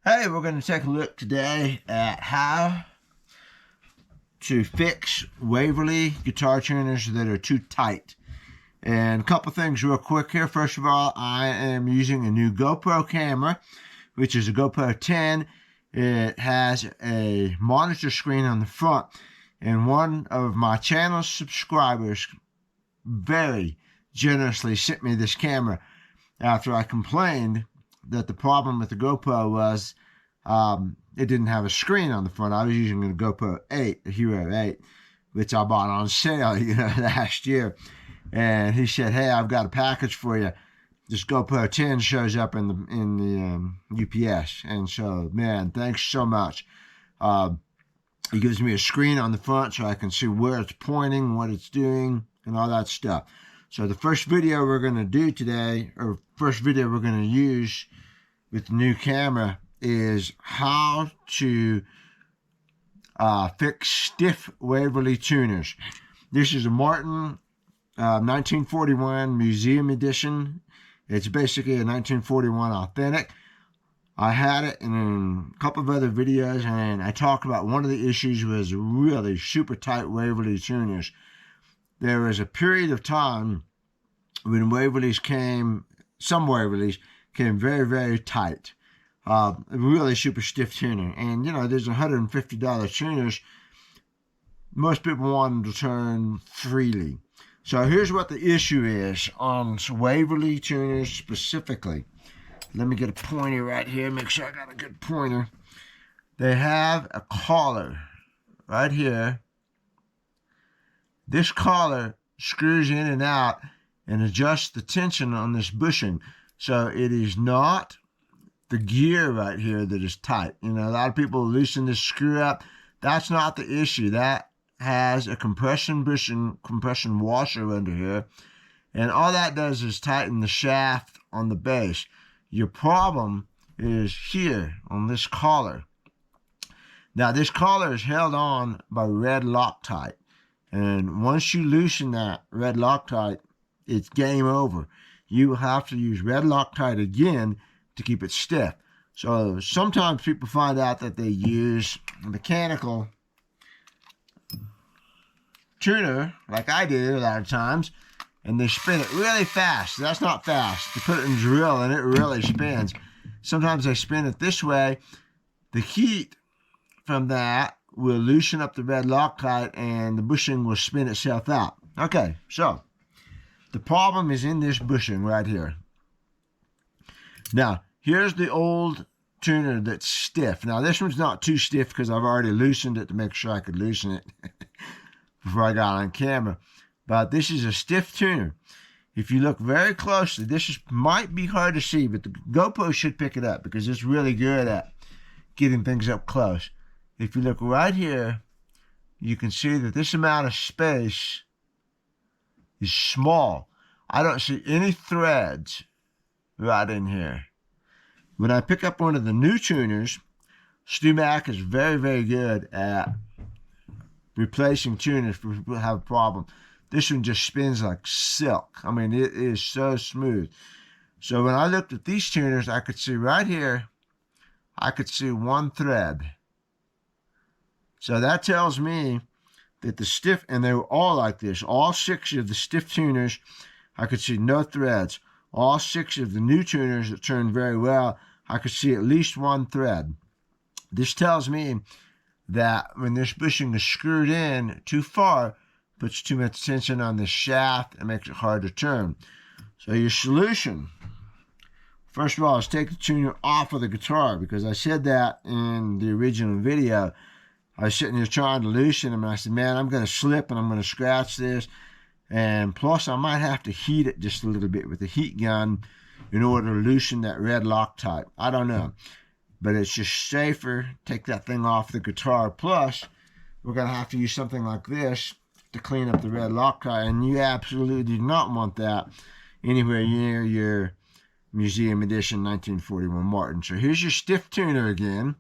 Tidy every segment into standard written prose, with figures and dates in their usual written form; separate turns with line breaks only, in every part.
Hey, we're going to take a look today at how to fix Waverly guitar tuners that are too tight. And a couple things real quick here. First of all, I am using a new GoPro camera, which is a GoPro 10. It has a monitor screen on the front. And one of my channel subscribers very generously sent me this camera after I complained that the problem with the GoPro was it didn't have a screen on the front. I was using a GoPro 8, a Hero 8, which I bought on sale, last year. And he said, "Hey, I've got a package for you. This GoPro 10 shows up in the UPS." And so, man, thanks so much. He gives me a screen on the front so I can see where it's pointing, what it's doing, and all that stuff. So the first video we're going to do today, or first video we're going to use with the new camera, is how to fix stiff Waverly tuners. This is a Martin 1941 Museum Edition. It's basically a 1941 authentic. I had it in a couple of other videos, and I talked about one of the issues was really super tight Waverly tuners. There was a period of time when some Waverlys came very, very tight. Really super stiff tuner. And, there's $150 tuners. Most people want them to turn freely. So here's what the issue is on Waverly tuners specifically. Let me get a pointer right here. Make sure I got a good pointer. They have a collar right here. This collar screws in and out and adjusts the tension on this bushing. So it is not the gear right here that is tight. A lot of people loosen this screw up. That's not the issue. That has a compression washer under here. And all that does is tighten the shaft on the bass. Your problem is here on this collar. Now, this collar is held on by red Loctite. And once you loosen that red Loctite, it's game over. You will have to use red Loctite again to keep it stiff. So sometimes people find out that they use a mechanical tuner, like I do a lot of times, and they spin it really fast. That's not fast. You put it in drill and it really spins. Sometimes they spin it this way. The heat from that will loosen up the red Loctite and the bushing will spin itself out. Okay, so the problem is in this bushing right here. Now, here's the old tuner that's stiff. Now, this one's not too stiff because I've already loosened it to make sure I could loosen it before I got on camera. But this is a stiff tuner. If you look very closely, might be hard to see, but the GoPro should pick it up because it's really good at getting things up close. If you look right here, you can see that this amount of space is small. I don't see any threads right in here. When I pick up one of the new tuners, StewMac is very, very good at replacing tuners for people who have a problem. This one just spins like silk. I mean, it is so smooth. So when I looked at these tuners, I could see right here, I could see one thread. So that tells me that the stiff, and they were all like this, all 6 of the stiff tuners, I could see no threads. All 6 of the new tuners that turned very well, I could see at least one thread. This tells me that when this bushing is screwed in too far, puts too much tension on the shaft and makes it hard to turn. So your solution, first of all, is take the tuner off of the guitar, because I said that in the original video. I was sitting here trying to loosen them, and I said, man, I'm going to slip and I'm going to scratch this. And plus, I might have to heat it just a little bit with a heat gun in order to loosen that red Loctite. I don't know. But it's just safer. Take that thing off the guitar. Plus, we're going to have to use something like this to clean up the red Loctite. And you absolutely do not want that anywhere near your Museum Edition 1941 Martin. So here's your stiff tuner again.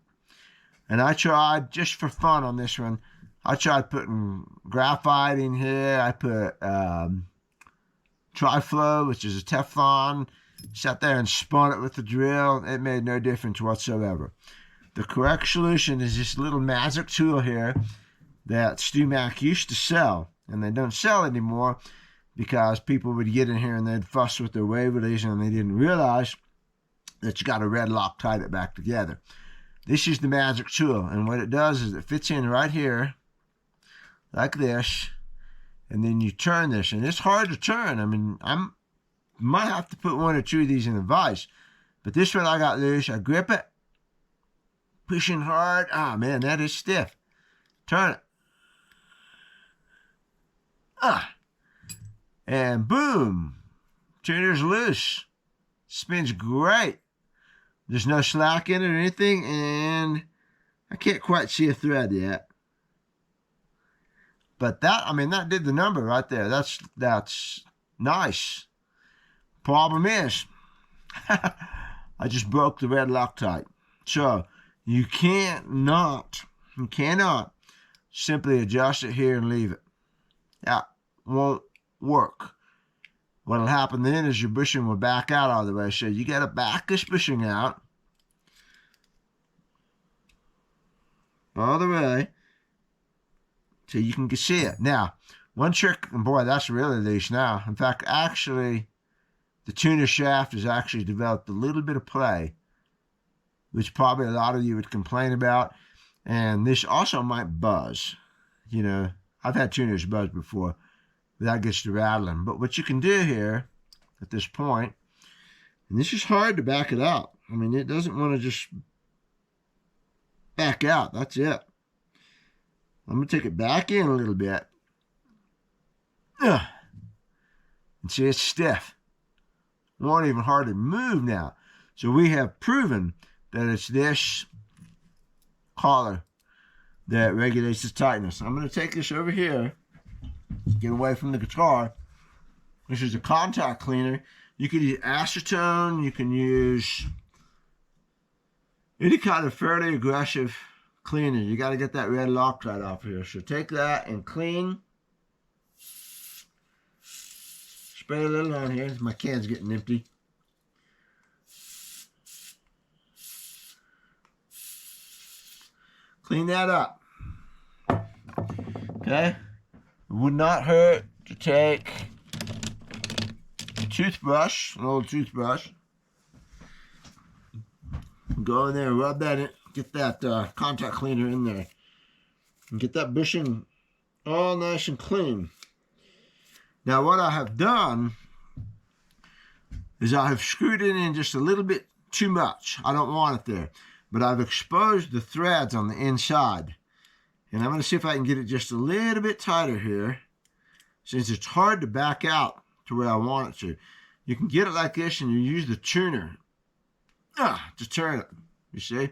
And I tried, just for fun on this one, I tried putting graphite in here. I put Triflow, which is a Teflon, Sat there and spun it with the drill. It made no difference whatsoever. The correct solution is this little magic tool here that Stu Mack used to sell, and they don't sell anymore because people would get in here and they'd fuss with their Waverlys and they didn't realize that you got to red Loctite it back together. This is the magic tool, and what it does is it fits in right here like this, and then you turn this, and it's hard to turn. I mean, might have to put one or two of these in a vise, but this one I got loose. I grip it, pushing hard. Ah, man, that is stiff. Turn it. And boom, tuner's loose. Spins great. There's no slack in it or anything, and I can't quite see a thread yet. But that did the number right there. That's nice. Problem is, I just broke the red Loctite. So you cannot simply adjust it here and leave it. That won't work. What'll happen then is your bushing will back out all the way. So you got to back this bushing out all the way so you can see it. Now, one trick, and boy, that's really loose now. In fact, actually, the tuner shaft has actually developed a little bit of play, which probably a lot of you would complain about. And this also might buzz. You know, I've had tuners buzz before. That gets to rattling. But what you can do here at this point, and this is hard to back it out. I mean, it doesn't want to just back out. That's it. I'm going to take it back in a little bit. And see, it's stiff. It won't even hardly move now. So we have proven that it's this collar that regulates the tightness. I'm going to take this over here. Get away from the guitar. This is a contact cleaner. You can use acetone. You can use any kind of fairly aggressive cleaner. You got to get that red Loctite off here. So take that and clean. Spray a little on here. My can's getting empty. Clean that up. Okay? It would not hurt to take a toothbrush, an old toothbrush, go in there, rub that in, get that contact cleaner in there, and get that bushing all nice and clean. Now what I have done is I have screwed it in just a little bit too much. I don't want it there, but I've exposed the threads on the inside. And I'm going to see if I can get it just a little bit tighter here, since it's hard to back out to where I want it to. You can get it like this, and you use the tuner to turn it, you see?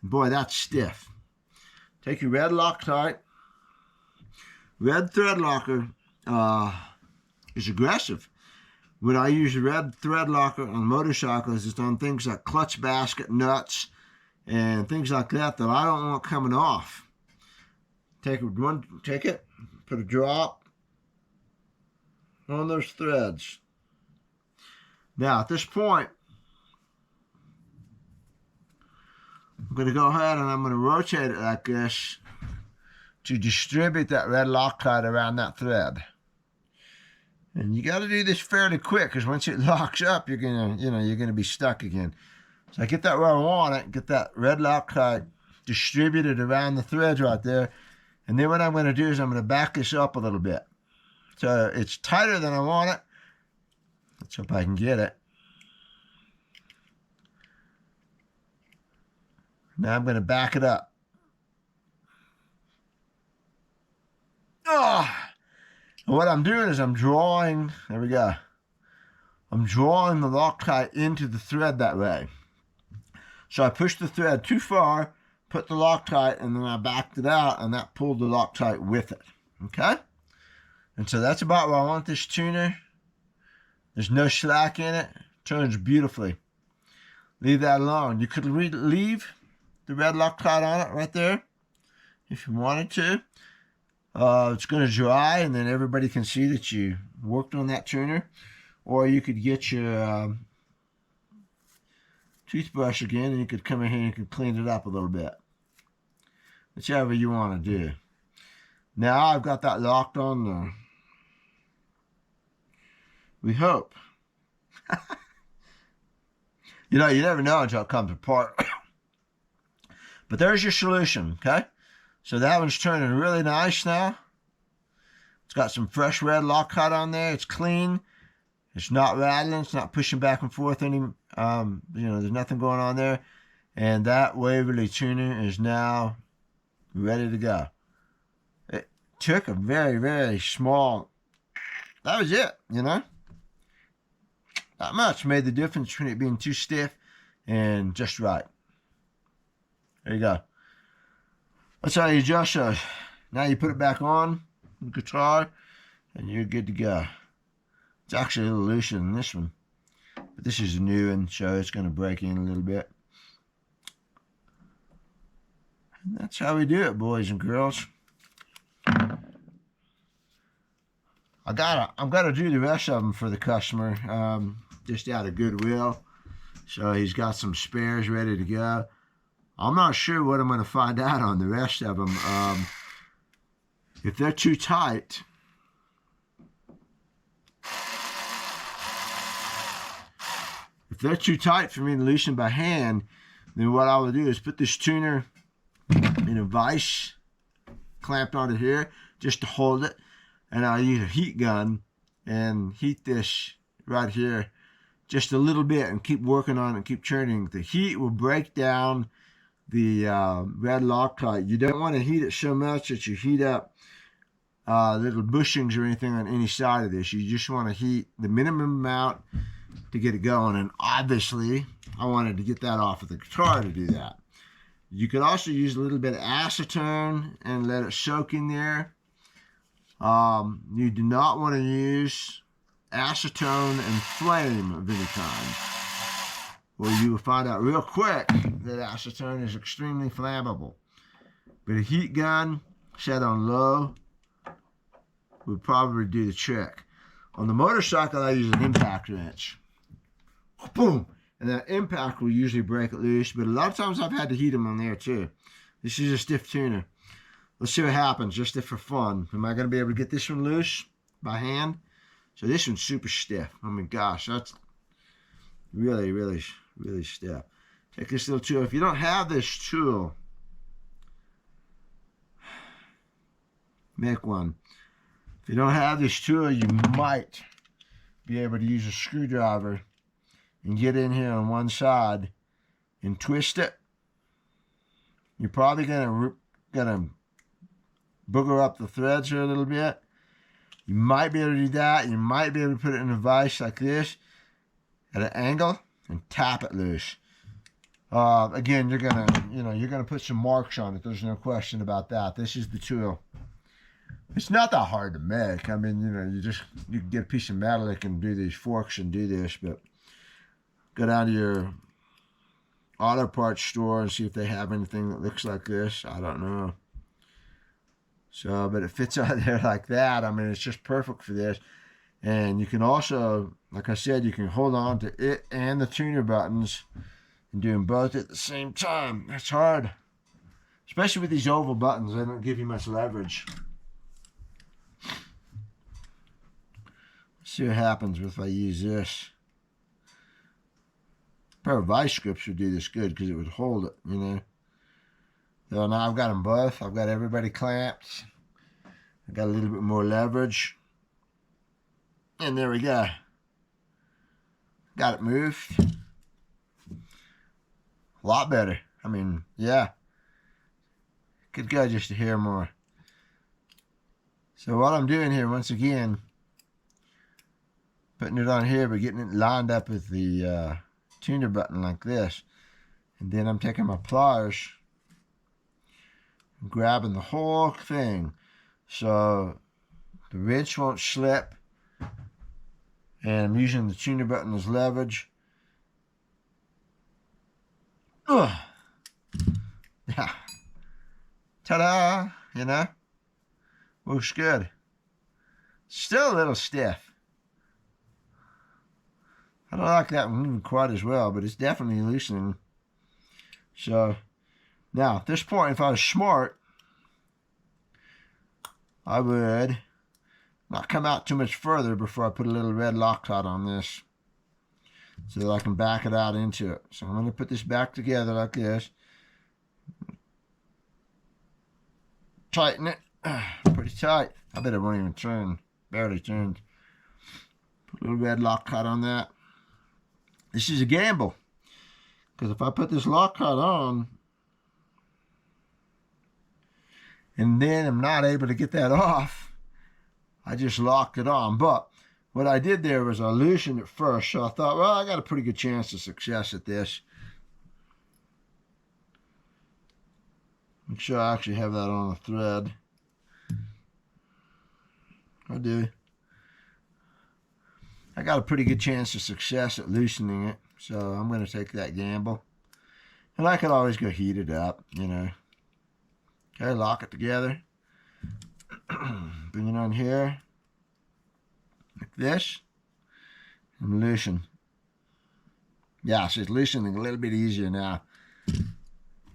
And boy, that's stiff. Take your red Loctite. Red thread locker is aggressive. When I use a red thread locker on motorcycles, it's on things like clutch basket nuts and things like that that I don't want coming off. Take it, put a drop on those threads. Now at this point, I'm going to go ahead and I'm going to rotate it like this to distribute that red Loctite around that thread. And you got to do this fairly quick, because once it locks up, you're gonna be stuck again. So I get that where I want it, get that red Loctite distributed around the threads right there. And then what I'm going to do is I'm going to back this up a little bit. So it's tighter than I want it. Let's hope I can get it. Now I'm going to back it up. And what I'm doing is I'm drawing, there we go. I'm drawing the Loctite into the thread that way. So I pushed the thread too far, put the Loctite, and then I backed it out, and that pulled the Loctite with it. Okay? And so that's about where I want this tuner. There's no slack in it. Turns beautifully. Leave that alone. You could leave the red Loctite on it right there if you wanted to. It's going to dry, and then everybody can see that you worked on that tuner. Or you could get your toothbrush again, and you could come in here and you could clean it up a little bit. Whichever you want to do. Now I've got that locked on there. We hope. You know, you never know until it comes apart. But there's your solution, okay? So that one's turning really nice now. It's got some fresh red Loctite on there. It's clean. It's not rattling. It's not pushing back and forth any, you know, there's nothing going on there. And that Waverly tuner is now ready to go. It took a very, very small, that was it, you know? Not much made the difference between it being too stiff and just right. There you go. That's how you adjust those. Now you put it back on the guitar and you're good to go. It's actually a little looser than this one. But this is a new one, so it's going to break in a little bit. And that's how we do it, boys and girls. I'm gonna do the rest of them for the customer, just out of goodwill. So he's got some spares ready to go. I'm not sure what I'm going to find out on the rest of them. If they're too tight, for me to loosen by hand, then what I will do is put this tuner in a vise clamped onto here just to hold it, and I'll use a heat gun and heat this right here just a little bit and keep working on it and keep churning. The heat will break down the red Loctite. You don't want to heat it so much that you heat up little bushings or anything on any side of this. You just want to heat the minimum amount to get it going. And obviously, I wanted to get that off of the guitar to do that. You could also use a little bit of acetone and let it soak in there. You do not want to use acetone and flame of any kind, or you will find out real quick that acetone is extremely flammable. But a heat gun set on low would probably do the trick. On the motorcycle, I use an impact wrench. Boom! And that impact will usually break it loose, but a lot of times I've had to heat them on there too. This is a stiff tuner. Let's see what happens, just for fun. Am I going to be able to get this one loose by hand? So this one's super stiff. I mean, gosh, that's really, really, really stiff. Take this little tool. If you don't have this tool, make one. If you don't have this tool, you might be able to use a screwdriver and get in here on one side and twist it. You're probably gonna booger up the threads here a little bit. You might be able to do that. You might be able to put it in a vise like this at an angle and tap it loose. Again, you're gonna put some marks on it. There's no question about that. This is the tool. It's not that hard to make. I mean, you can get a piece of metal that can do these forks and do this, but go down to your auto parts store and see if they have anything that looks like this. I don't know. So, but it fits out there like that. I mean, it's just perfect for this. And you can also, like I said, you can hold on to it and the tuner buttons and do them both at the same time. That's hard. Especially with these oval buttons. They don't give you much leverage. Let's see what happens if I use this. A pair of vice grips would do this good because it would hold it, So now I've got them both. I've got everybody clamped. I've got a little bit more leverage. And there we go. Got it moved. A lot better. I mean, yeah. Could go just a hair more. So what I'm doing here, once again, putting it on here, but getting it lined up with the tuner button like this. And then I'm taking my pliers and grabbing the whole thing so the wrench won't slip. And I'm using the tuner button as leverage. Ugh. Yeah. Ta-da! Works good. Still a little stiff. I don't like that one quite as well, but it's definitely loosening. So now at this point, if I was smart, I would not come out too much further before I put a little red Loctite on this, so that I can back it out into it. So I'm going to put this back together like this. Tighten it. Pretty tight. I bet it won't even turn. Barely turned. Put a little red Loctite on that. This is a gamble, because if I put this Loctite on and then I'm not able to get that off, I just locked it on. But what I did there was I loosened it first, so I thought, well, I got a pretty good chance of success at this. Make sure I actually have that on the thread. I do. I got a pretty good chance of success at loosening it, so I'm going to take that gamble. And I could always go heat it up, you know. Okay, lock it together. Bring it on here, like this, and loosen. Yeah, so it's loosening a little bit easier now.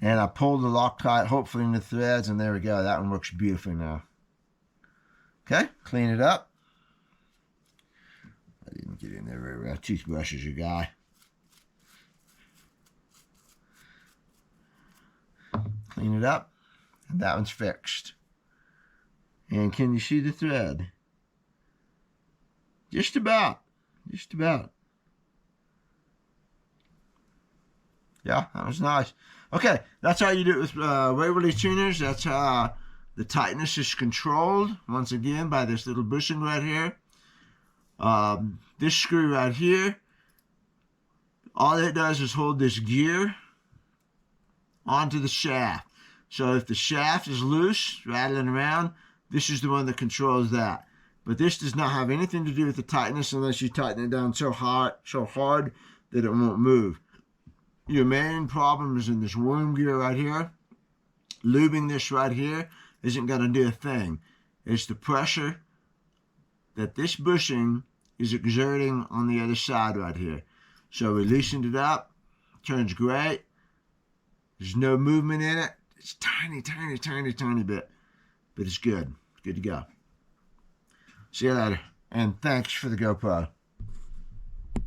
And I pulled the Loctite, hopefully in the threads, and there we go. That one works beautifully now. Okay, clean it up. I didn't get in there very well. Toothbrush is your guy. Clean it up, and that one's fixed. And can you see the thread? Just about. Just about. Yeah, that was nice. Okay, that's how you do it with Waverly tuners. That's how the tightness is controlled, once again, by this little bushing right here. This screw right here, all it does is hold this gear onto the shaft. So if the shaft is loose, rattling around, this is the one that controls that. But this does not have anything to do with the tightness unless you tighten it down so hard that it won't move. Your main problem is in this worm gear right here. Lubing this right here isn't going to do a thing. It's the pressure that this bushing is exerting on the other side right here. So we loosened it up. Turns great. There's no movement in it. It's tiny, tiny, tiny, tiny bit. But it's good. Good to go. See you later. And thanks for the GoPro.